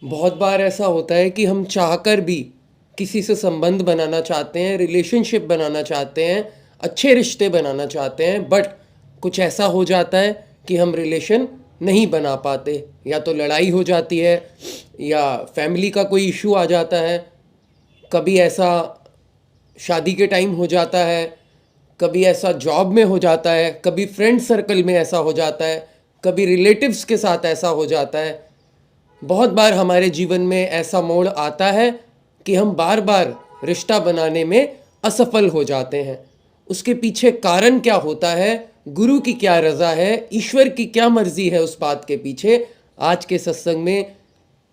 बहुत बार ऐसा होता है कि हम चाहकर भी किसी से संबंध बनाना चाहते हैं, रिलेशनशिप बनाना चाहते हैं, अच्छे रिश्ते बनाना चाहते हैं, बट कुछ ऐसा हो जाता है कि हम रिलेशन नहीं बना पाते। या तो लड़ाई हो जाती है, या फैमिली का कोई इशू आ जाता है। कभी ऐसा शादी के टाइम हो जाता है, कभी ऐसा जॉब में हो जाता है, कभी फ्रेंड सर्कल में ऐसा हो जाता है, कभी रिलेटिव्स के साथ ऐसा हो जाता है। बहुत बार हमारे जीवन में ऐसा मोड़ आता है कि हम बार बार रिश्ता बनाने में असफल हो जाते हैं। उसके पीछे कारण क्या होता है, गुरु की क्या रज़ा है, ईश्वर की क्या मर्जी है उस बात के पीछे, आज के सत्संग में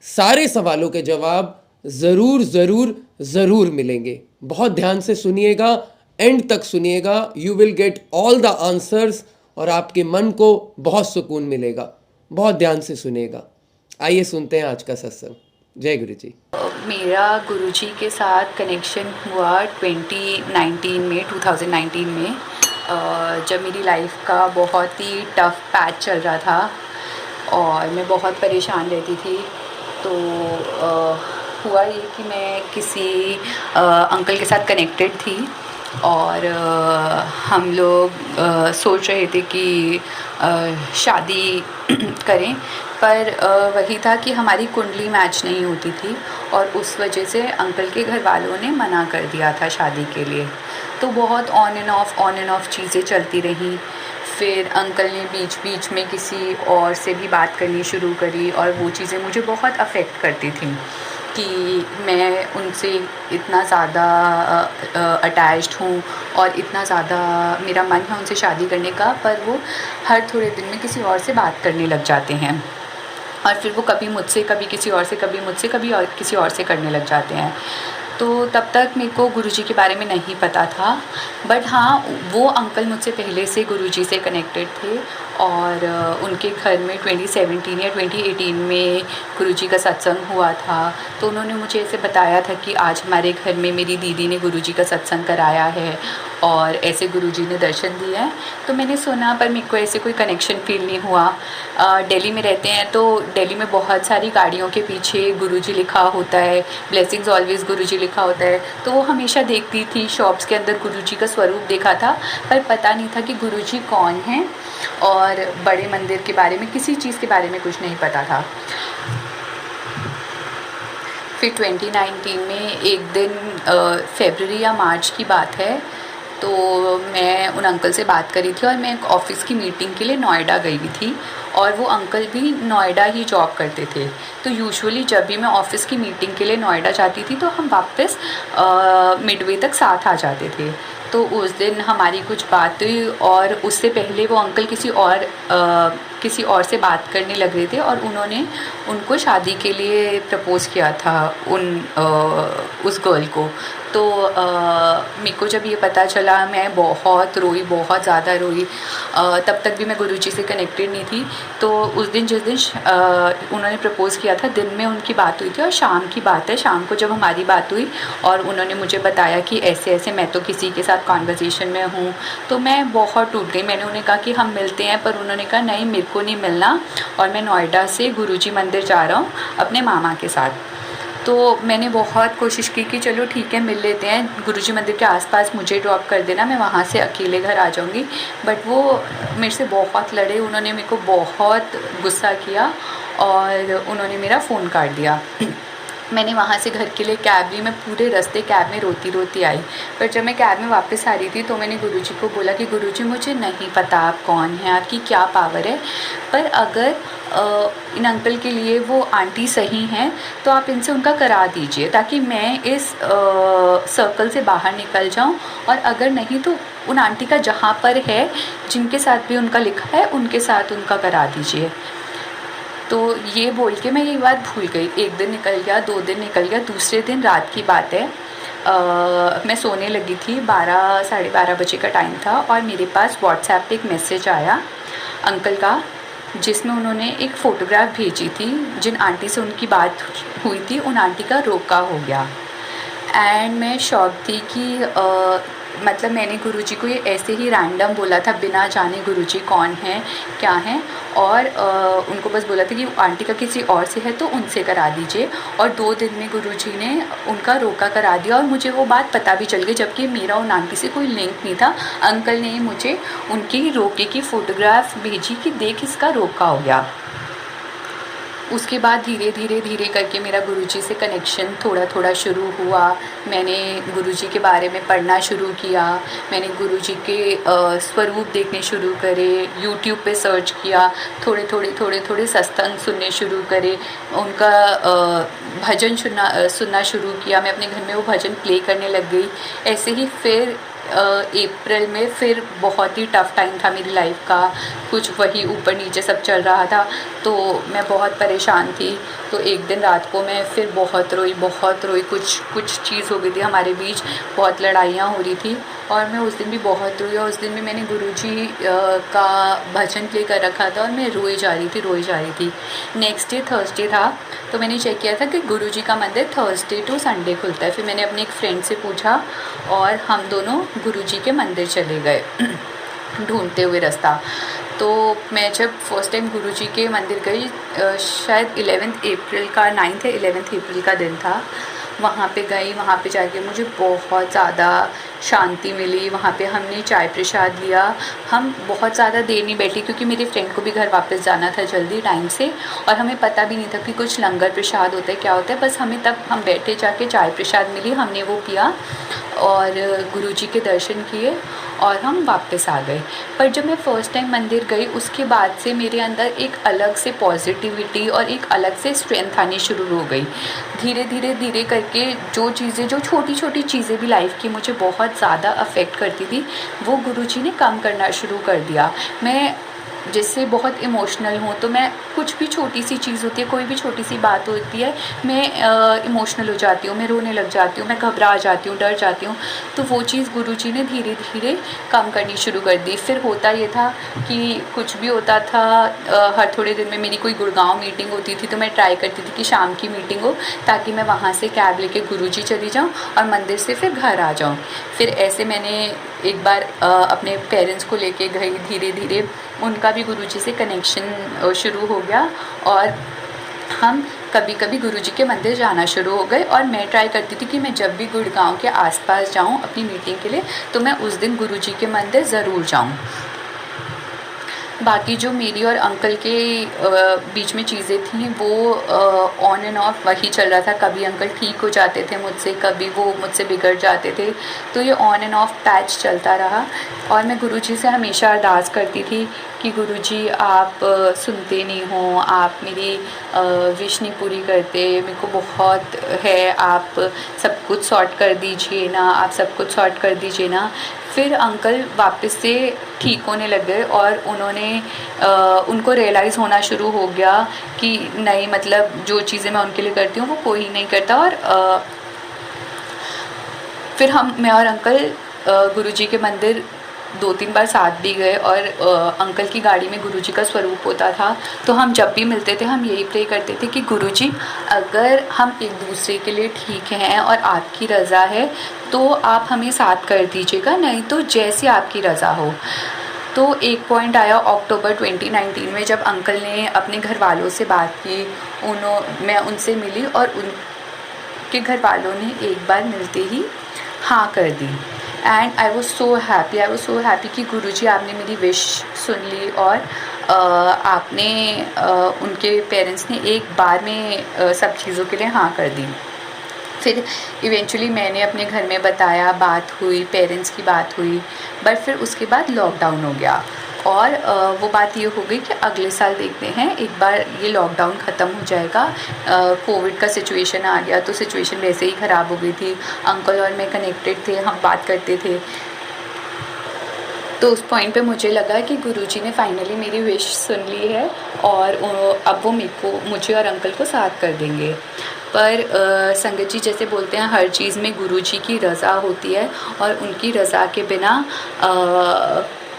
सारे सवालों के जवाब ज़रूर ज़रूर ज़रूर मिलेंगे। बहुत ध्यान से सुनिएगा, एंड तक सुनिएगा, you will get all the answers और आपके मन को बहुत सुकून मिलेगा। बहुत ध्यान से सुनिएगा। आइए सुनते हैं आज का सत्संग। जय गुरु जी। मेरा गुरुजी के साथ कनेक्शन हुआ 2019 में जब मेरी लाइफ का बहुत ही टफ पैच चल रहा था और मैं बहुत परेशान रहती थी। तो हुआ ये कि मैं किसी अंकल के साथ कनेक्टेड थी और हम लोग सोच रहे थे कि शादी करें, पर वही था कि हमारी कुंडली मैच नहीं होती थी और उस वजह से अंकल के घर वालों ने मना कर दिया था शादी के लिए। तो बहुत ऑन एंड ऑफ चीज़ें चलती रहीं। फिर अंकल ने बीच बीच में किसी और से भी बात करनी शुरू करी और वो चीज़ें मुझे बहुत अफ़ेक्ट करती थी कि मैं उनसे इतना ज़्यादा अटैच्ड हूँ और इतना ज़्यादा मेरा मन है उनसे शादी करने का, पर वो हर थोड़े दिन में किसी और से बात करने लग जाते हैं और फिर वो कभी मुझसे, कभी किसी और से, कभी मुझसे, कभी और किसी और से करने लग जाते हैं। तो तब तक मेरे को गुरुजी के बारे में नहीं पता था, बट हाँ, वो अंकल मुझसे पहले से गुरुजी से कनेक्टेड थे और उनके घर में 2017 या 2018 में गुरुजी का सत्संग हुआ था। तो उन्होंने मुझे ऐसे बताया था कि आज हमारे घर में मेरी दीदी ने गुरुजी का सत्संग कराया है और ऐसे गुरुजी ने दर्शन दिए हैं। तो मैंने सुना, पर मेरे को ऐसे कोई कनेक्शन फील नहीं हुआ। दिल्ली में रहते हैं तो दिल्ली में बहुत सारी गाड़ियों के पीछे गुरुजी लिखा होता है, ब्लेसिंग्स ऑलवेज गुरुजी लिखा होता है। तो वो हमेशा देखती थी, शॉप्स के अंदर गुरुजी का स्वरूप देखा था, पर पता नहीं था कि गुरुजी कौन हैं और बड़े मंदिर के बारे में, किसी चीज़ के बारे में कुछ नहीं पता था। फिर 2019 में एक दिन फरवरी या मार्च की बात है, तो मैं उन अंकल से बात करी थी और मैं एक ऑफ़िस की मीटिंग के लिए नोएडा गई हुई थी और वो अंकल भी नोएडा ही जॉब करते थे। तो यूजुअली जब भी मैं ऑफ़िस की मीटिंग के लिए नोएडा जाती थी तो हम वापस मिडवे तक साथ आ जाते थे। तो उस दिन हमारी कुछ बात हुई और उससे पहले वो अंकल किसी और से बात करने लग रहे थे और उन्होंने उनको शादी के लिए प्रपोज़ किया था उस गर्ल को। तो मेरे को जब ये पता चला मैं बहुत रोई, बहुत ज़्यादा रोई। तब तक भी मैं गुरुजी से कनेक्टेड नहीं थी। तो उस दिन जिस दिन उन्होंने प्रपोज़ किया था, दिन में उनकी बात हुई थी और शाम की बात है, शाम को जब हमारी बात हुई और उन्होंने मुझे बताया कि ऐसे ऐसे मैं तो किसी के साथ कॉन्वर्सेशन में हूँ, तो मैं बहुत टूट गई। मैंने उन्हें कहा कि हम मिलते हैं, पर उन्होंने कहा नहीं, मेरे को नहीं मिलना और मैं नोएडा से गुरुजी मंदिर जा रहा हूँ अपने मामा के साथ। तो मैंने बहुत कोशिश की कि चलो ठीक है, मिल लेते हैं, गुरुजी मंदिर के आसपास मुझे ड्रॉप कर देना, मैं वहाँ से अकेले घर आ जाऊँगी। बट वो मेरे से बहुत लड़े, उन्होंने मेरे को बहुत गुस्सा किया और उन्होंने मेरा फ़ोन काट दिया। मैंने वहाँ से घर के लिए कैब ली, मैं पूरे रास्ते कैब में रोती रोती आई। पर जब मैं कैब में वापस आ रही थी तो मैंने गुरुजी को बोला कि गुरुजी मुझे नहीं पता आप कौन हैं, आपकी क्या पावर है, पर अगर इन अंकल के लिए वो आंटी सही हैं तो आप इनसे उनका करा दीजिए ताकि मैं इस सर्कल से बाहर निकल जाऊं, और अगर नहीं तो उन आंटी का जहाँ पर है, जिनके साथ भी उनका लिखा है, उनके साथ उनका करा दीजिए। तो ये बोल के मैं ये बात भूल गई। एक दिन निकल गया, 2 दिन निकल गया, दूसरे दिन रात की बात है, मैं सोने लगी थी, 12 साढ़े 12 बजे का टाइम था और मेरे पास व्हाट्सएप पे एक मैसेज आया अंकल का, जिसमें उन्होंने एक फ़ोटोग्राफ भेजी थी। जिन आंटी से उनकी बात हुई थी उन आंटी का रोका हो गया। एंड मैं शॉक थी कि मतलब मैंने गुरुजी को ये ऐसे ही रैंडम बोला था, बिना जाने गुरुजी कौन हैं क्या हैं, और उनको बस बोला था कि आंटी का किसी और से है तो उनसे करा दीजिए। और 2 दिन में गुरुजी ने उनका रोका करा दिया, और मुझे वो बात पता भी चल गई, जबकि मेरा उन आंटी से कोई लिंक नहीं था। अंकल ने मुझे उनकी रोके की फ़ोटोग्राफ भेजी कि देख इसका रोका हो गया। उसके बाद धीरे धीरे करके मेरा गुरुजी से कनेक्शन थोड़ा थोड़ा शुरू हुआ। मैंने गुरुजी के बारे में पढ़ना शुरू किया, मैंने गुरुजी के स्वरूप देखने शुरू करे, यूट्यूब पे सर्च किया, थोड़े सत्संग सुनने शुरू करे, उनका भजन सुनना शुरू किया। मैं अपने घर में वो भजन प्ले करने लग गई। ऐसे ही फिर अप्रैल में फिर बहुत ही टफ़ टाइम था मेरी लाइफ का, कुछ वही ऊपर नीचे सब चल रहा था, तो मैं बहुत परेशान थी। तो एक दिन रात को मैं फिर बहुत रोई, कुछ चीज़ हो गई थी हमारे बीच, बहुत लड़ाइयाँ हो रही थी, और मैं उस दिन भी बहुत रोई। और उस दिन भी मैंने गुरुजी का भजन प्ले कर रखा था, और मैं रोई जा रही थी। नेक्स्ट डे थर्सडे था, तो मैंने चेक किया था कि गुरुजी का मंदिर थर्सडे टू संडे खुलता है। फिर मैंने अपने एक फ्रेंड से पूछा, और हम दोनों गुरुजी के मंदिर चले गए ढूंढते हुए रास्ता। तो मैं जब फर्स्ट टाइम गुरुजी के मंदिर गई, शायद 11 अप्रैल का 9 या 11 अप्रैल का दिन था। वहाँ पे गई, वहाँ पे जाके मुझे बहुत ज़्यादा शांति मिली। वहाँ पे हमने चाय प्रसाद लिया। हम बहुत ज़्यादा देर नहीं बैठे, क्योंकि मेरे फ्रेंड को भी घर वापस जाना था जल्दी टाइम से, और हमें पता भी नहीं था कि कुछ लंगर प्रसाद होता है, क्या होता है। बस हमें तब हम बैठे, जाके चाय प्रसाद मिली, हमने वो पिया और गुरुजी के दर्शन किए, और हम वापस आ गए। पर जब मैं फ़र्स्ट टाइम मंदिर गई, उसके बाद से मेरे अंदर एक अलग से पॉजिटिविटी और एक अलग से स्ट्रेंथ आनी शुरू हो गई। धीरे करके जो छोटी छोटी चीज़ें भी लाइफ की मुझे बहुत ज़्यादा अफेक्ट करती थी, वो गुरुजी ने कम करना शुरू कर दिया। मैं जिससे बहुत इमोशनल हूँ, तो मैं कुछ भी छोटी सी चीज़ होती है, कोई भी छोटी सी बात होती है, मैं इमोशनल हो जाती हूँ, मैं रोने लग जाती हूँ, मैं घबरा जाती हूँ, डर जाती हूँ। तो वो चीज़ गुरुजी ने धीरे धीरे कम करनी शुरू कर दी। फिर होता ये था कि कुछ भी होता था, हर थोड़े दिन में मेरी कोई गुड़गांव मीटिंग होती थी, तो मैं ट्राई करती थी कि शाम की मीटिंग हो, ताकि मैं वहाँ से कैब लेके गुरुजी चली जाऊँ और मंदिर से फिर घर आ जाऊँ। फिर ऐसे मैंने एक बार अपने पेरेंट्स को लेके गई, धीरे उनका भी गुरुजी से कनेक्शन शुरू हो गया, और हम कभी कभी गुरुजी के मंदिर जाना शुरू हो गए। और मैं ट्राई करती थी कि मैं जब भी गुड़गांव के आसपास जाऊं अपनी मीटिंग के लिए, तो मैं उस दिन गुरुजी के मंदिर ज़रूर जाऊं। बाकी जो मेरी और अंकल के बीच में चीज़ें थी, वो ऑन एंड ऑफ वही चल रहा था। कभी अंकल ठीक हो जाते थे मुझसे, कभी वो मुझसे बिगड़ जाते थे, तो ये ऑन एंड ऑफ पैच चलता रहा। और मैं गुरुजी से हमेशा अरदास करती थी कि गुरुजी आप सुनते नहीं हो, आप मेरी विश नहीं पूरी करते, मेरे को बहुत है, आप सब कुछ सॉर्ट कर दीजिए ना, आप सब कुछ सॉर्ट कर दीजिए ना। फिर अंकल वापस से ठीक होने लग गए, और उनको रियलाइज़ होना शुरू हो गया कि नहीं, मतलब जो चीज़ें मैं उनके लिए करती हूँ वो कोई नहीं करता। और फिर मैं और अंकल गुरुजी के मंदिर 2-3 बार साथ भी गए, और अंकल की गाड़ी में गुरुजी का स्वरूप होता था। तो हम जब भी मिलते थे, हम यही प्रे करते थे कि गुरुजी, अगर हम एक दूसरे के लिए ठीक हैं और आपकी रज़ा है, तो आप हमें साथ कर दीजिएगा, नहीं तो जैसे आपकी रज़ा हो। तो एक पॉइंट आया अक्टूबर 2019 में, जब अंकल ने अपने घर वालों से बात की, मैं उनसे मिली, और उनके घर वालों ने एक बार मिलते ही हाँ कर दी। And I was so happy कि गुरुजी आपने मेरी विश सुन ली, और आपने उनके पेरेंट्स ने एक बार में सब चीज़ों के लिए हाँ कर दी। फिर इवेंचुअली मैंने अपने घर में बताया, बात हुई, पेरेंट्स की बात हुई, बट फिर उसके बाद लॉकडाउन हो गया। और वो बात ये हो गई कि अगले साल देखते हैं, एक बार ये लॉकडाउन ख़त्म हो जाएगा। कोविड का सिचुएशन आ गया, तो सिचुएशन वैसे ही ख़राब हो गई थी। अंकल और मैं कनेक्टेड थे, हम बात करते थे। तो उस पॉइंट पे मुझे लगा कि गुरुजी ने फाइनली मेरी विश सुन ली है, और अब वो मुझे और अंकल को साथ कर देंगे। पर संगत जी जैसे बोलते हैं, हर चीज़ में गुरुजी की रज़ा होती है, और उनकी रज़ा के बिना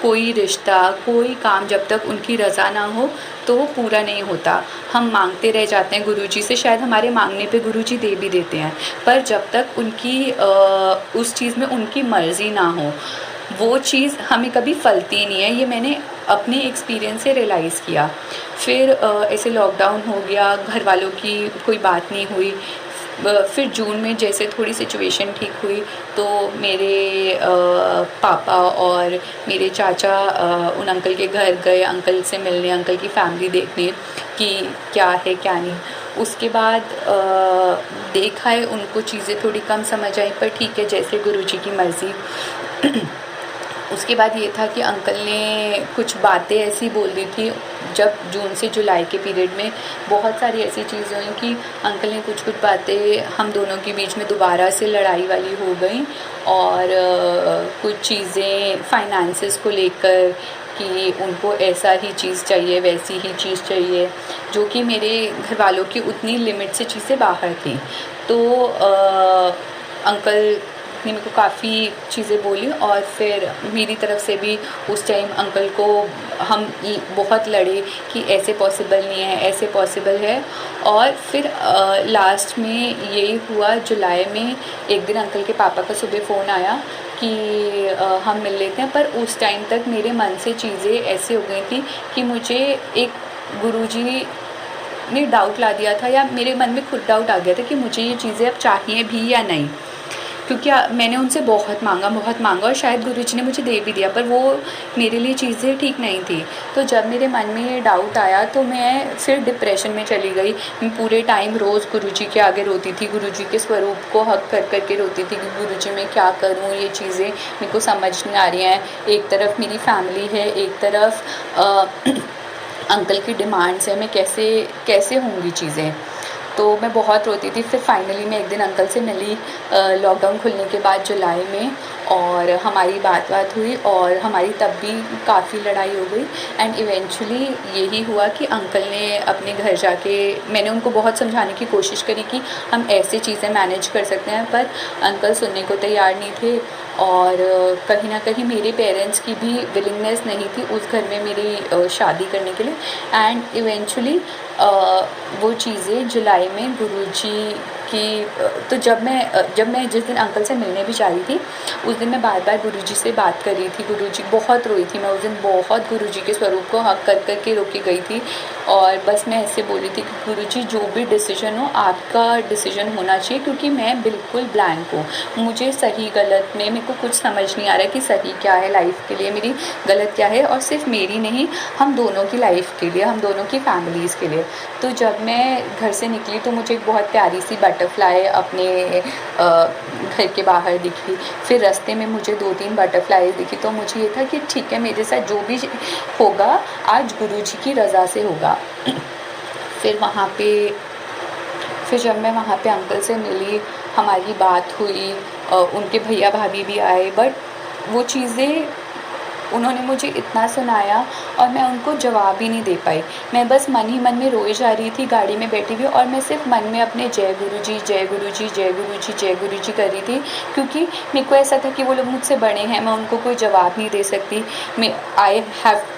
कोई रिश्ता, कोई काम जब तक उनकी रज़ा ना हो तो वो पूरा नहीं होता। हम मांगते रह जाते हैं गुरुजी से, शायद हमारे मांगने पे गुरुजी दे भी देते हैं, पर जब तक उनकी उस चीज़ में उनकी मर्ज़ी ना हो वो चीज़ हमें कभी फलती नहीं है। ये मैंने अपने एक्सपीरियंस से रियलाइज़ किया। फिर ऐसे लॉकडाउन हो गया, घर वालों की कोई बात नहीं हुई। फिर जून में जैसे थोड़ी सिचुएशन ठीक हुई तो मेरे पापा और मेरे चाचा उन अंकल के घर गए, अंकल से मिलने, अंकल की फैमिली देखने कि क्या है क्या नहीं। उसके बाद देखा है उनको चीज़ें थोड़ी कम समझ आई, पर ठीक है जैसे गुरुजी की मर्ज़ी। उसके बाद ये था कि अंकल ने कुछ बातें ऐसी बोल दी थी जब जून से जुलाई के पीरियड में बहुत सारी ऐसी चीज़ें हुई कि अंकल ने कुछ बातें हम दोनों के बीच में दोबारा से लड़ाई वाली हो गई। और कुछ चीज़ें फाइनेंसेस को लेकर कि उनको ऐसा ही चीज़ चाहिए, वैसी ही चीज़ चाहिए, जो कि मेरे घर वालों की उतनी लिमिट से चीज़ें बाहर थी। तो अंकल ने मेरे को काफ़ी चीज़ें बोली और फिर मेरी तरफ से भी उस टाइम अंकल को हम बहुत लड़े कि ऐसे पॉसिबल नहीं है, ऐसे पॉसिबल है। और फिर लास्ट में यही हुआ, जुलाई में एक दिन अंकल के पापा का सुबह फ़ोन आया कि हम मिल लेते हैं। पर उस टाइम तक मेरे मन से चीज़ें ऐसे हो गई थी कि मुझे एक गुरुजी ने डाउट ला दिया था, या मेरे मन में खुद डाउट आ गया था कि मुझे ये चीज़ें अब चाहिए भी या नहीं, क्योंकि मैंने उनसे बहुत मांगा और शायद गुरुजी ने मुझे दे भी दिया, पर वो मेरे लिए चीज़ें ठीक नहीं थी। तो जब मेरे मन में ये डाउट आया तो मैं फिर डिप्रेशन में चली गई। मैं पूरे टाइम रोज़ गुरुजी के आगे रोती थी, गुरुजी के स्वरूप को हक कर कर के रोती थी कि गुरुजी मैं क्या करूँ, ये चीज़ें मेरे को समझ नहीं आ रही हैं। एक तरफ मेरी फैमिली है, एक तरफ अंकल की डिमांड्स है, मैं कैसे होंगी चीज़ें। तो मैं बहुत रोती थी। फिर फाइनली मैं एक दिन अंकल से मिली लॉकडाउन खुलने के बाद जुलाई में, और हमारी बात हुई और हमारी तब भी काफ़ी लड़ाई हो गई। एंड इवेंचुअली यही हुआ कि अंकल ने अपने घर जाके, मैंने उनको बहुत समझाने की कोशिश करी कि हम ऐसे चीज़ें मैनेज कर सकते हैं, पर अंकल सुनने को तैयार नहीं थे। और कहीं ना कहीं मेरे पेरेंट्स की भी विलिंगनेस नहीं थी उस घर में मेरी शादी करने के लिए। एंड इवेंचुअली वो चीज़ें जुलाई में गुरुजी की, तो जब मैं जिस दिन अंकल से मिलने भी जा रही थी उस दिन मैं बार बार गुरुजी से बात कर रही थी। गुरुजी, बहुत रोई थी मैं उस दिन, बहुत गुरुजी के स्वरूप को हक कर कर के रोकी गई थी। और बस मैं ऐसे बोली थी कि गुरुजी जो भी डिसीजन हो आपका डिसीजन होना चाहिए, क्योंकि मैं बिल्कुल ब्लैंक हूँ। मुझे सही गलत में मेरे को कुछ समझ नहीं आ रहा है कि सही क्या है लाइफ के लिए, मेरी गलत क्या है, और सिर्फ मेरी नहीं, हम दोनों की लाइफ के लिए, हम दोनों की फैमिलीज़ के लिए। तो जब मैं घर से निकली तो मुझे एक बहुत प्यारी सी बटरफ्लाई अपने घर के बाहर दिखी। फिर रास्ते में मुझे 2-3 बटरफ्लाई दिखी, तो मुझे ये था कि ठीक है, मेरे साथ जो भी होगा आज गुरुजी की रज़ा से होगा। फिर जब मैं वहाँ पे अंकल से मिली, हमारी बात हुई, उनके भैया भाभी भी आए, बट वो चीज़ें उन्होंने मुझे इतना सुनाया और मैं उनको जवाब ही नहीं दे पाई। मैं बस मन ही मन में रोए जा रही थी गाड़ी में बैठी हुई, और मैं सिर्फ मन में अपने जय गुरुजी जय गुरुजी जय गुरुजी जय गुरुजी कर रही थी, क्योंकि मेरे को ऐसा था कि वो लोग मुझसे बड़े हैं, मैं उनको कोई जवाब नहीं दे सकती।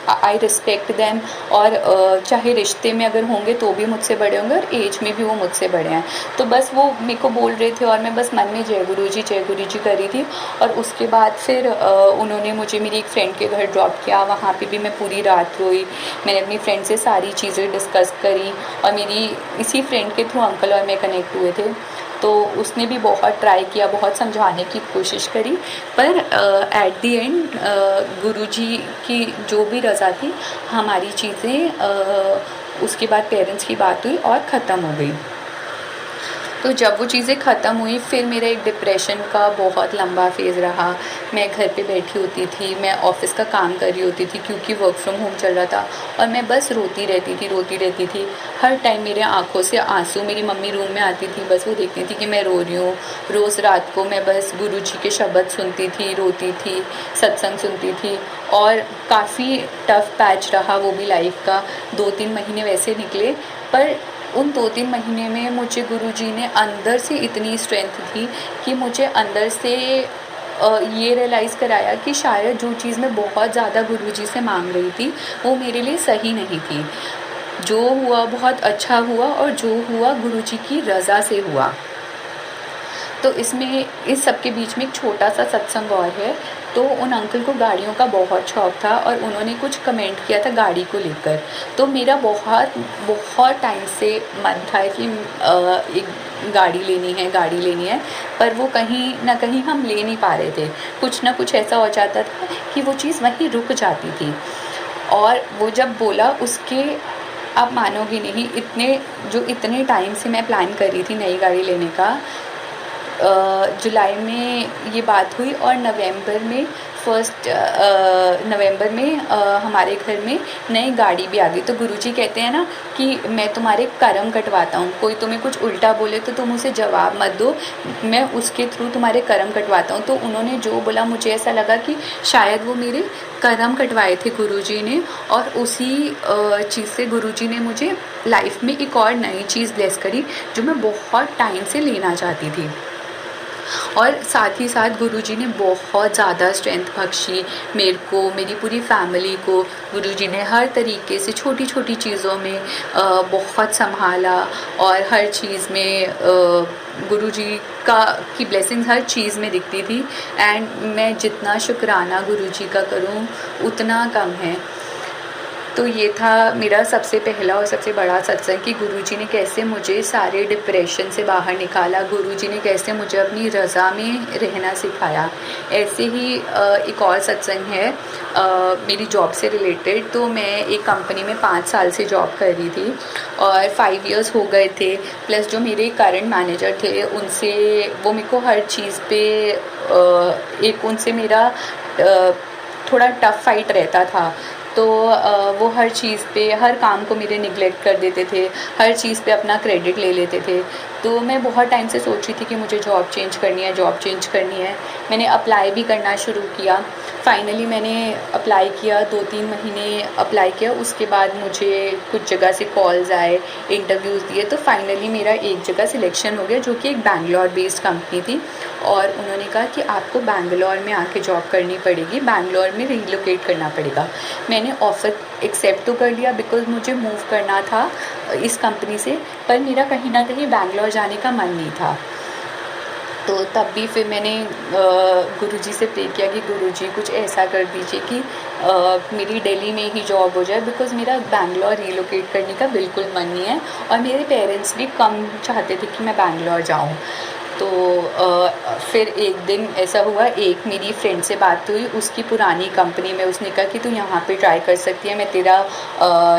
आई रिस्पेक्ट देम, और चाहे रिश्ते में अगर होंगे तो भी मुझसे बड़े होंगे और एज में भी वो मुझसे बड़े हैं। तो बस वो मेरे को बोल रहे थे और मैं बस मन में जय गुरुजी कर रही थी। और उसके बाद फिर उन्होंने मुझे मेरी एक फ्रेंड के घर ड्रॉप किया। वहाँ पे भी मैं पूरी रात रोई। मैंने अपनी फ्रेंड से सारी चीज़ें डिस्कस करी, और मेरी इसी फ्रेंड के थ्रू अंकल और मैं कनेक्ट हुए थे। तो उसने भी बहुत ट्राई किया, बहुत समझाने की कोशिश करी, पर एट दी एंड गुरुजी की जो भी रज़ा थी, हमारी चीज़ें उसके बाद पेरेंट्स की बात हुई और ख़त्म हो गई। तो जब वो चीज़ें ख़त्म हुई, फिर मेरा एक डिप्रेशन का बहुत लंबा फेज़ रहा। मैं घर पे बैठी होती थी, मैं ऑफ़िस का काम कर रही होती थी क्योंकि वर्क फ्रॉम होम चल रहा था, और मैं बस रोती रहती थी। हर टाइम मेरे आँखों से आंसू। मेरी मम्मी रूम में आती थी, बस वो देखती थी कि मैं रो रही हूँ। रोज़ रात को मैं बस गुरुजी के शब्द सुनती थी, रोती थी, सत्संग सुनती थी, और काफ़ी टफ़ पैच रहा वो भी लाइफ का। 2-3 महीने वैसे निकले, पर उन 2-3 महीने में मुझे गुरुजी ने अंदर से इतनी स्ट्रेंथ दी कि मुझे अंदर से ये रियलाइज़ कराया कि शायद जो चीज़ मैं बहुत ज़्यादा गुरुजी से मांग रही थी वो मेरे लिए सही नहीं थी। जो हुआ बहुत अच्छा हुआ और जो हुआ गुरुजी की रज़ा से हुआ। तो इसमें इस सब के बीच में एक छोटा सा सत्संग और है। तो उन अंकल को गाड़ियों का बहुत शौक़ था और उन्होंने कुछ कमेंट किया था गाड़ी को लेकर। तो मेरा बहुत बहुत टाइम से मन था कि एक गाड़ी लेनी है, पर वो कहीं न कहीं हम ले नहीं पा रहे थे। कुछ ना कुछ ऐसा हो जाता था कि वो चीज़ वहीं रुक जाती थी। और वो जब बोला उसके, आप मानोगे नहीं, इतने टाइम से मैं प्लान कर रही थी नई गाड़ी लेने का। जुलाई में ये बात हुई और नवंबर में हमारे घर में नई गाड़ी भी आ गई। तो गुरुजी कहते हैं ना कि मैं तुम्हारे कर्म कटवाता हूँ, कोई तुम्हें कुछ उल्टा बोले तो तुम उसे जवाब मत दो, मैं उसके थ्रू तुम्हारे कर्म कटवाता हूँ। तो उन्होंने जो बोला मुझे ऐसा लगा कि शायद वो मेरे कर्म कटवाए थे गुरुजी ने, और उसी चीज़ से गुरुजी ने मुझे लाइफ में एक और नई चीज़ ब्लेस करी जो मैं बहुत टाइम से लेना चाहती थी। और साथ ही साथ गुरुजी ने बहुत ज़्यादा स्ट्रेंथ बख्शी मेरे को, मेरी पूरी फैमिली को। गुरुजी ने हर तरीके से छोटी छोटी चीज़ों में बहुत संभाला, और हर चीज़ में गुरुजी की ब्लेसिंग्स हर चीज़ में दिखती थी। एंड मैं जितना शुक्राना गुरुजी का करूं उतना कम है। तो ये था मेरा सबसे पहला और सबसे बड़ा सत्संग कि गुरुजी ने कैसे मुझे सारे डिप्रेशन से बाहर निकाला, गुरुजी ने कैसे मुझे अपनी रज़ा में रहना सिखाया। ऐसे ही एक और सत्संग है मेरी जॉब से रिलेटेड। तो मैं एक कंपनी में 5 साल से जॉब कर रही थी और 5 इयर्स हो गए थे। प्लस जो मेरे करंट मैनेजर थे उनसे वो मेरे को हर चीज़ पे उनसे मेरा थोड़ा टफ़ फाइट रहता था। तो वो हर चीज़ पे, हर काम को मेरे निगलेक्ट कर देते थे, हर चीज़ पे अपना क्रेडिट ले लेते थे। तो मैं बहुत टाइम से सोच रही थी कि मुझे जॉब चेंज करनी है। मैंने अप्लाई भी करना शुरू किया। फाइनली मैंने अप्लाई किया, 2-3 महीने अप्लाई किया। उसके बाद मुझे कुछ जगह से कॉल्स आए, इंटरव्यूज़ दिए, तो फाइनली मेरा एक जगह सिलेक्शन हो गया जो कि एक बैंगलोर बेस्ड कंपनी थी। और उन्होंने कहा कि आपको बैंगलोर में आके जॉब करनी पड़ेगी, बैंगलोर में रिलोकेट करना पड़ेगा। मैंने ऑफ़र एक्सेप्ट तो कर लिया बिकॉज़ मुझे मूव करना था इस कंपनी से, पर मेरा कहीं ना कहीं बैंगलोर जाने का मन नहीं था। तो तब भी फिर मैंने गुरुजी से प्रे किया कि गुरुजी कुछ ऐसा कर दीजिए कि मेरी दिल्ली में ही जॉब हो जाए, बिकॉज़ मेरा बैंगलोर रिलोकेट करने का बिल्कुल मन नहीं है और मेरे पेरेंट्स भी कम चाहते थे कि मैं बैंगलोर जाऊँ। तो फिर एक दिन ऐसा हुआ, एक मेरी फ्रेंड से बात हुई उसकी पुरानी कंपनी में। उसने कहा कि तू यहाँ पे ट्राई कर सकती है, मैं तेरा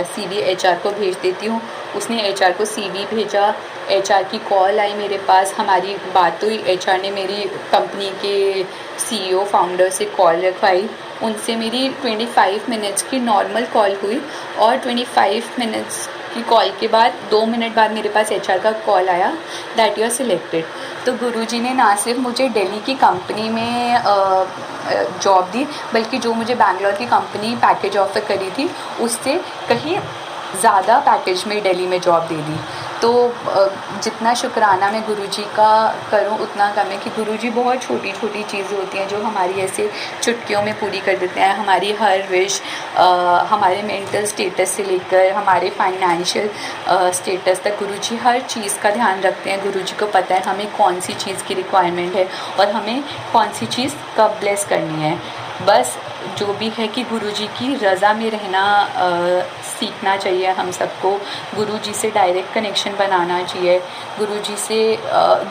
CV HR को भेज देती हूँ। उसने HR को CV भेजा, HR की कॉल आई मेरे पास, हमारी बात हुई। HR ने मेरी कंपनी के CEO फाउंडर से कॉल रखवाई। उनसे मेरी 25 मिनट्स की नॉर्मल कॉल हुई और 25 मिनट्स की कॉल के बाद 2 मिनट बाद मेरे पास HR का कॉल आया दैट यू आर सिलेक्टेड। तो गुरुजी ने ना सिर्फ मुझे दिल्ली की कंपनी में जॉब दी, बल्कि जो मुझे बैंगलोर की कंपनी पैकेज ऑफ़र करी थी उससे कहीं ज़्यादा पैकेज में दिल्ली में जॉब दे दी। तो जितना शुक्राना मैं गुरुजी का करूं उतना कम है कि गुरुजी बहुत छोटी छोटी चीज़ें होती हैं जो हमारी ऐसे चुटकियों में पूरी कर देते हैं। हमारी हर विश, हमारे मेंटल स्टेटस से लेकर हमारे फाइनेंशियल स्टेटस तक गुरुजी हर चीज़ का ध्यान रखते हैं। गुरुजी को पता है हमें कौन सी चीज़ की रिक्वायरमेंट है और हमें कौन सी चीज़ कब ब्लेस करनी है। बस जो भी है कि गुरुजी की रज़ा में रहना सीखना चाहिए हम सबको। गुरुजी से डायरेक्ट कनेक्शन बनाना चाहिए। गुरुजी से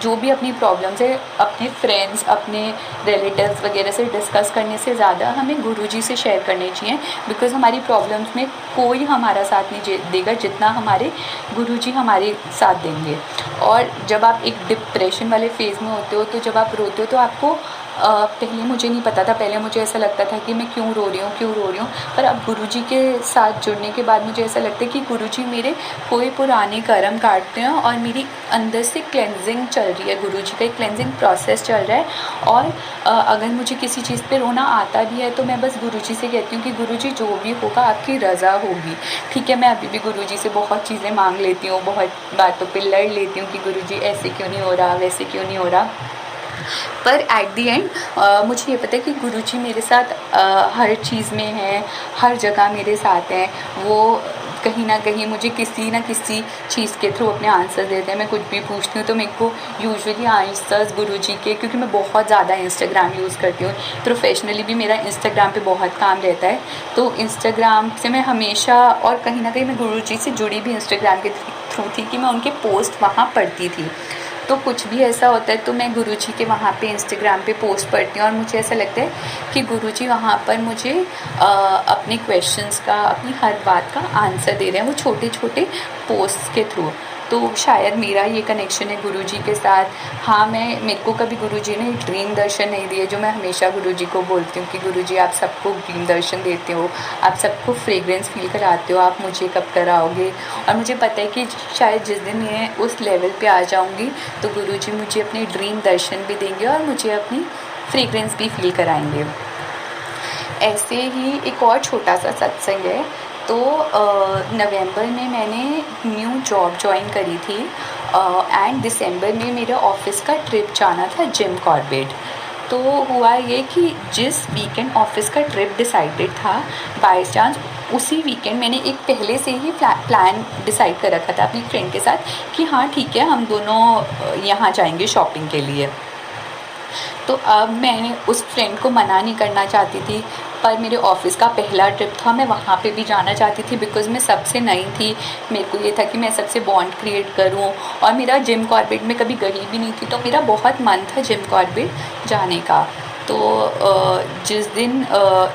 जो भी अपनी प्रॉब्लम्स है अपने फ्रेंड्स, अपने रिलेटिव्स वगैरह से डिस्कस करने से ज़्यादा हमें गुरुजी से शेयर करने चाहिए, बिकॉज़ हमारी प्रॉब्लम्स में कोई हमारा साथ नहीं देगा जितना हमारे गुरुजी हमारे साथ देंगे। और जब आप एक डिप्रेशन वाले फेज़ में होते हो, तो जब आप रोते हो तो आपको पहले मुझे नहीं पता था, पहले मुझे ऐसा लगता था कि मैं क्यों रो रही हूँ, पर अब गुरुजी के साथ जुड़ने के बाद मुझे ऐसा लगता है कि गुरुजी मेरे कोई पुराने कर्म काटते हैं और मेरी अंदर से क्लेंजिंग चल रही है। गुरुजी का एक क्लेंजिंग प्रोसेस चल रहा है। और अगर मुझे किसी चीज़ पे रोना आता भी है तो मैं बस गुरुजी से कहती हूँ कि गुरुजी जो भी होगा आपकी रज़ा होगी। ठीक है, मैं अभी भी गुरुजी से बहुत चीज़ें मांग लेती हूँ, बहुत बातों पे लड़ लेती हूँ कि गुरुजी ऐसे क्यों नहीं हो रहा, वैसे क्यों नहीं हो रहा, पर एट द एंड मुझे ये पता है कि गुरुजी मेरे साथ हर चीज़ में हैं, हर जगह मेरे साथ हैं। वो कहीं ना कहीं मुझे किसी ना किसी चीज़ के थ्रू अपने आंसर देते हैं। मैं कुछ भी पूछती हूँ तो मेरे को यूजुअली आंसर्स गुरुजी के, क्योंकि मैं बहुत ज़्यादा इंस्टाग्राम यूज़ करती हूँ, प्रोफेशनली भी मेरा इंस्टाग्राम पे बहुत काम रहता है। तो इंस्टाग्राम से मैं हमेशा, और कहीं ना कहीं मैं गुरुजी से जुड़ी भी इंस्टाग्राम के थ्रू थी कि मैं उनके पोस्ट वहाँ पढ़ती थी। तो कुछ भी ऐसा होता है तो मैं गुरुजी के वहाँ पे इंस्टाग्राम पे पोस्ट पढ़ती हूँ, और मुझे ऐसा लगता है कि गुरुजी वहाँ पर मुझे अपने क्वेश्चंस का, अपनी हर बात का आंसर दे रहे हैं, वो छोटे छोटे पोस्ट के थ्रू। तो शायद मेरा ये कनेक्शन है गुरुजी के साथ। हाँ, मेरे को कभी गुरुजी ने ड्रीम दर्शन नहीं दिए, जो मैं हमेशा गुरुजी को बोलती हूँ कि गुरुजी आप सबको ड्रीम दर्शन देते हो, आप सबको फ्रेग्रेंस फील कराते हो, आप मुझे कब कराओगे। और मुझे पता है कि शायद जिस दिन मैं उस लेवल पे आ जाऊँगी तो गुरुजी मुझे अपने ड्रीम दर्शन भी देंगे और मुझे अपनी फ्रेग्रेंस भी फील कराएंगे। ऐसे ही एक और छोटा सा सत्संग है। तो नवंबर में मैंने न्यू जॉब ज्वाइन करी थी, एंड दिसंबर में मेरे ऑफिस का ट्रिप जाना था जिम कॉर्बेट। तो हुआ ये कि जिस वीकेंड ऑफिस का ट्रिप डिसाइडेड था, बाय चांस उसी वीकेंड मैंने एक पहले से ही प्लान डिसाइड कर रखा था अपनी फ्रेंड के साथ कि हाँ ठीक है, हम दोनों यहाँ जाएंगे शॉपिंग के लिए। तो अब मैंने उस फ्रेंड को मना नहीं करना चाहती थी, पर मेरे ऑफ़िस का पहला ट्रिप था, मैं वहाँ पे भी जाना चाहती थी बिकॉज़ मैं सबसे नई थी। मेरे को ये था कि मैं सबसे बॉन्ड क्रिएट करूँ, और मेरा जिम कॉर्बेट में कभी गई भी नहीं थी, तो मेरा बहुत मन था जिम कॉर्बेट जाने का। तो जिस दिन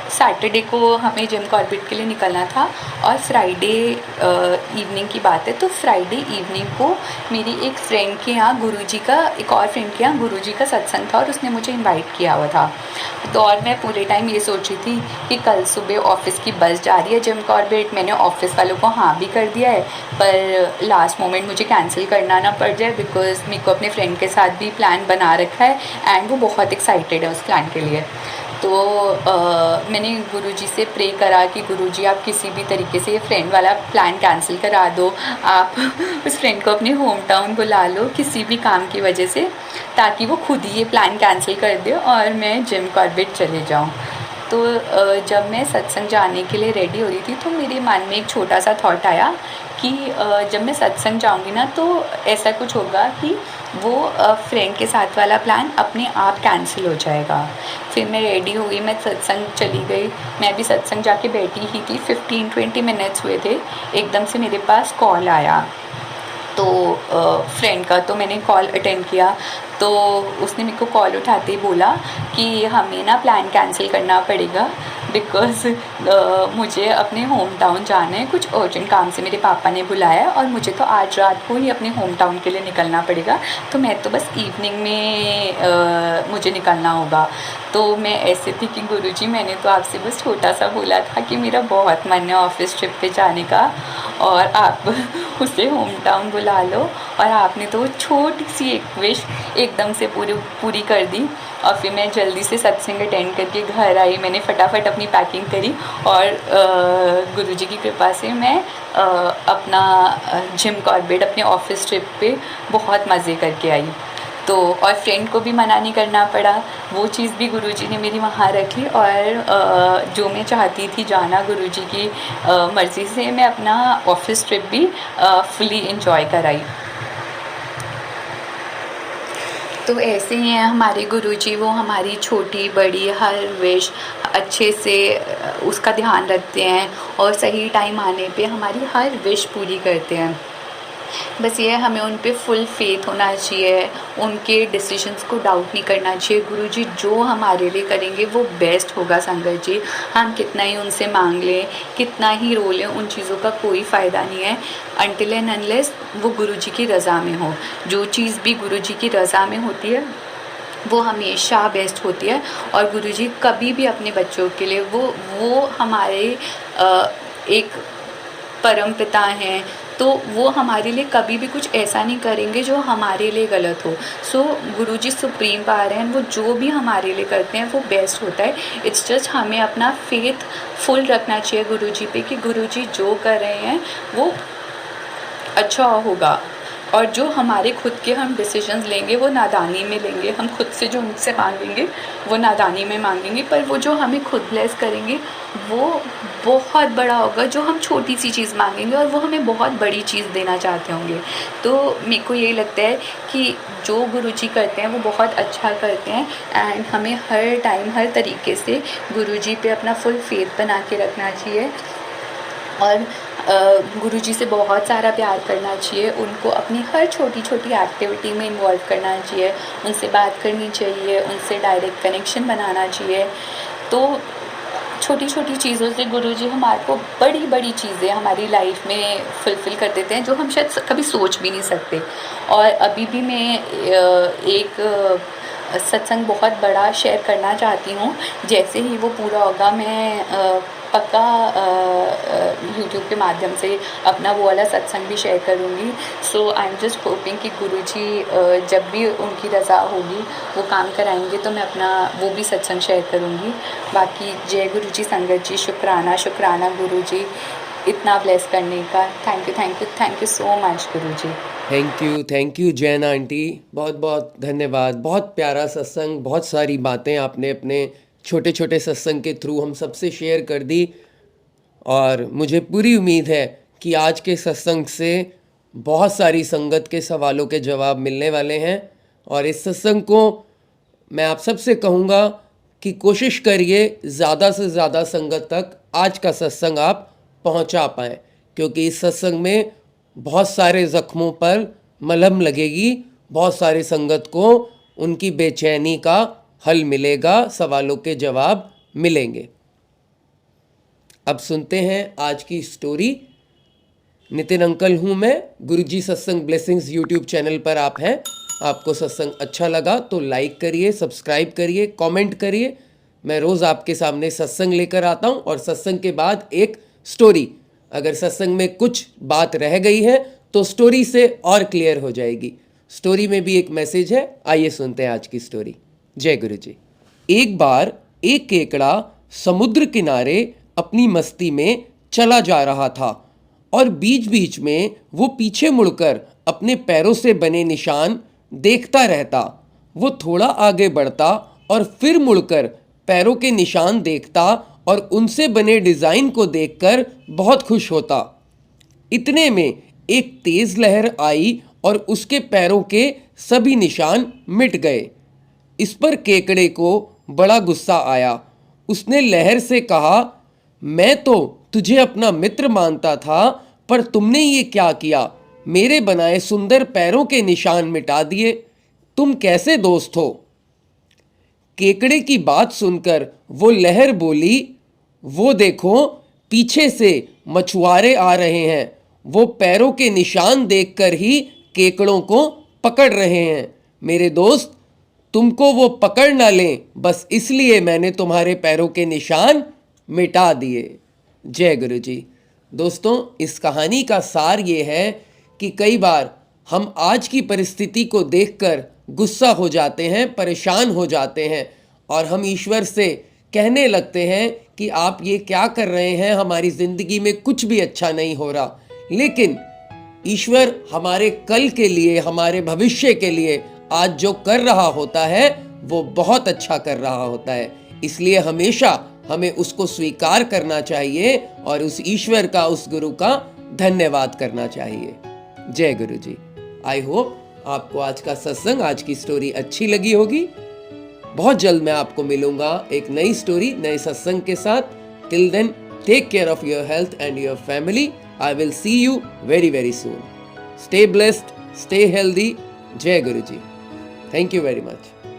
सैटरडे को हमें जिम कॉर्बेट के लिए निकलना था, और फ्राइडे इवनिंग की बात है, तो फ्राइडे इवनिंग को मेरी एक फ्रेंड के यहाँ गुरुजी का, एक और फ्रेंड के यहाँ गुरुजी का सत्संग था, और उसने मुझे इनवाइट किया हुआ था। तो और मैं पूरे टाइम ये सोच रही थी कि कल सुबह ऑफ़िस की बस जा रही है जिम कॉर्बेट, मैंने ऑफ़िस वालों को हाँ भी कर दिया है, पर लास्ट मोमेंट मुझे कैंसिल करना ना पड़ जाए, बिकॉज़ मेरे को अपने फ्रेंड के साथ भी प्लान बना रखा है, एंड वो बहुत एक्साइटेड है उस प्लान के लिए। तो मैंने गुरुजी से प्रे करा कि गुरुजी आप किसी भी तरीके से ये फ्रेंड वाला प्लान कैंसिल करा दो, आप उस फ्रेंड को अपने होम टाउन बुला लो किसी भी काम की वजह से, ताकि वो खुद ही ये प्लान कैंसिल कर दे और मैं जिम कॉर्बेट चले जाऊँ। तो जब मैं सत्संग जाने के लिए रेडी हो रही थी, तो मेरे मन में एक छोटा सा थॉट आया कि जब मैं सत्संग जाऊँगी ना, तो ऐसा कुछ होगा कि वो फ्रेंड के साथ वाला प्लान अपने आप कैंसिल हो जाएगा। फिर मैं रेडी हो गई, मैं सत्संग चली गई। मैं भी सत्संग जाके बैठी ही थी, 15-20 मिनट्स हुए थे, एकदम से मेरे पास कॉल आया तो फ्रेंड का। तो मैंने कॉल अटेंड किया, तो उसने मेरे को कॉल उठाते ही बोला कि हमें ना प्लान कैंसिल करना पड़ेगा, बिकॉज़ मुझे अपने होम टाउन जाना है, कुछ अर्जेंट काम से मेरे पापा ने बुलाया, और मुझे तो आज रात को ही अपने होम टाउन के लिए निकलना पड़ेगा, तो मैं तो बस इवनिंग में मुझे निकलना होगा। तो मैं ऐसे थी कि गुरुजी मैंने तो आपसे बस छोटा सा बोला था कि मेरा बहुत मन है ऑफ़िस ट्रिप पे जाने का, और आप उसे होम टाउन बुला लो, और आपने तो वो छोटी सी एक विश एकदम से पूरी कर दी। और फिर मैं जल्दी से सत्संग अटेंड करके घर आई, मैंने फटाफट अपनी पैकिंग करी, और गुरुजी की कृपा से मैं अपना जिम कॉर्बेट अपने ऑफ़िस ट्रिप पे बहुत मज़े करके आई। तो और फ्रेंड को भी मना नहीं करना पड़ा, वो चीज़ भी गुरुजी ने मेरी वहाँ रखी, और जो मैं चाहती थी जाना गुरुजी की मर्ज़ी से, मैं अपना ऑफ़िस ट्रिप भी फुली एंजॉय कराई। तो ऐसे ही हैं हमारे गुरुजी, वो हमारी छोटी बड़ी हर विश अच्छे से उसका ध्यान रखते हैं, और सही टाइम आने पे हमारी हर विश पूरी करते हैं। बस ये है, हमें उन पे फुल फेथ होना चाहिए, उनके डिसीजंस को डाउट नहीं करना चाहिए। गुरुजी जो हमारे लिए करेंगे वो बेस्ट होगा संगत जी। हम कितना ही उनसे मांग लें, कितना ही रो लें, उन चीज़ों का कोई फ़ायदा नहीं है अनटिल एंड अनलेस वो गुरुजी की रज़ा में हो। जो चीज़ भी गुरुजी की रज़ा में होती है वो हमेशा बेस्ट होती है। और गुरुजी कभी भी अपने बच्चों के लिए वो हमारे एक परम पिता हैं, तो वो हमारे लिए कभी भी कुछ ऐसा नहीं करेंगे जो हमारे लिए गलत हो। सो गुरुजी सुप्रीम पावर हैं, वो जो भी हमारे लिए करते हैं वो बेस्ट होता है। इट्स जस्ट हमें अपना फेथ फुल रखना चाहिए गुरुजी पे कि गुरुजी जो कर रहे हैं वो अच्छा होगा। और जो हमारे खुद के हम डिसीजंस लेंगे वो नादानी में लेंगे, हम खुद से जो मुझसे मांगेंगे वो नादानी में मांगेंगे, पर वो जो हमें खुद ब्लेस करेंगे वो बहुत बड़ा होगा। जो हम छोटी सी चीज़ मांगेंगे और वो हमें बहुत बड़ी चीज़ देना चाहते होंगे। तो मेरे को यही लगता है कि जो गुरुजी करते हैं वो बहुत अच्छा करते हैं, एंड हमें हर टाइम हर तरीके से गुरुजी पे अपना फुल फेथ बना के रखना चाहिए और गुरुजी से बहुत सारा प्यार करना चाहिए, उनको अपनी हर छोटी छोटी एक्टिविटी में इन्वॉल्व करना चाहिए, उनसे बात करनी चाहिए, उनसे डायरेक्ट कनेक्शन बनाना चाहिए। तो छोटी छोटी चीज़ों से गुरुजी हमारे को बड़ी बड़ी चीज़ें हमारी लाइफ में फुलफ़िल कर देते हैं जो हम शायद कभी सोच भी नहीं सकते। और अभी भी मैं एक सत्संग बहुत बड़ा शेयर करना चाहती हूँ। जैसे ही वो पूरा होगा मैं पक्का यूट्यूब के माध्यम से अपना वो वाला सत्संग भी शेयर करूँगी। सो आई एम जस्ट होपिंग कि गुरुजी जब भी उनकी रज़ा होगी वो काम कराएंगे तो मैं अपना वो भी सत्संग शेयर करूँगी। बाकी जय गुरुजी संगत जी, शुक्राना शुक्राना गुरुजी इतना ब्लेस करने का। Thank you so much Guruji. Thank you Jain aunty, बहुत बहुत धन्यवाद। बहुत प्यारा सत्संग, बहुत सारी बातें आपने अपने छोटे छोटे सत्संग के थ्रू हम सबसे शेयर कर दी, और मुझे पूरी उम्मीद है कि आज के सत्संग से बहुत सारी संगत के सवालों के जवाब मिलने वाले हैं। और इस सत्संग को मैं आप सबसे कहूँगा कि कोशिश करिए ज़्यादा से ज़्यादा संगत तक आज का सत्संग आप पहुँचा पाएँ, क्योंकि इस सत्संग में बहुत सारे ज़ख्मों पर मलहम लगेगी, बहुत सारे संगत को उनकी बेचैनी का हल मिलेगा, सवालों के जवाब मिलेंगे। अब सुनते हैं आज की स्टोरी। नितिन अंकल हूँ मैं, गुरुजी सत्संग ब्लेसिंग्स यूट्यूब चैनल पर आप हैं। आपको सत्संग अच्छा लगा तो लाइक करिए, सब्सक्राइब करिए, कमेंट करिए। मैं रोज़ आपके सामने सत्संग लेकर आता हूँ, और सत्संग के बाद एक स्टोरी। अगर सत्संग में कुछ बात रह गई है तो स्टोरी से और क्लियर हो जाएगी। स्टोरी में भी एक मैसेज है, आइए सुनते हैं आज की स्टोरी। जय गुरु जी। एक बार एक केकड़ा समुद्र किनारे अपनी मस्ती में चला जा रहा था, और बीच बीच में वो पीछे मुड़कर अपने पैरों से बने निशान देखता रहता। वो थोड़ा आगे बढ़ता और फिर मुड़कर पैरों के निशान देखता और उनसे बने डिज़ाइन को देखकर बहुत खुश होता। इतने में एक तेज लहर आई और उसके पैरों के सभी निशान मिट गए। इस पर केकड़े को बड़ा गुस्सा आया। उसने लहर से कहा, मैं तो तुझे अपना मित्र मानता था, पर तुमने ये क्या किया? मेरे बनाए सुंदर पैरों के निशान मिटा दिए। तुम कैसे दोस्त हो? केकड़े की बात सुनकर वो लहर बोली, वो देखो पीछे से मछुआरे आ रहे हैं। वो पैरों के निशान देखकर ही केकड़ों को पकड़ रहे हैं। मेरे दोस्त, तुमको वो पकड़ ना लें, बस इसलिए मैंने तुम्हारे पैरों के निशान मिटा दिए। जय गुरु जी। दोस्तों, इस कहानी का सार ये है कि कई बार हम आज की परिस्थिति को देखकर गुस्सा हो जाते हैं, परेशान हो जाते हैं, और हम ईश्वर से कहने लगते हैं कि आप ये क्या कर रहे हैं, हमारी ज़िंदगी में कुछ भी अच्छा नहीं हो रहा। लेकिन ईश्वर हमारे कल के लिए, हमारे भविष्य के लिए आज जो कर रहा होता है वो बहुत अच्छा कर रहा होता है। इसलिए हमेशा हमें उसको स्वीकार करना चाहिए और उस ईश्वर का, उस गुरु का धन्यवाद करना चाहिए। जय गुरु जी। आई होप आपको आज का सत्संग, आज की स्टोरी अच्छी लगी होगी। बहुत जल्द मैं आपको मिलूंगा एक नई स्टोरी, नए सत्संग के साथ। Till then, take care of your health and your family. I will see you very very soon. Stay blessed, stay healthy. जय Guru ji. Thank you very much.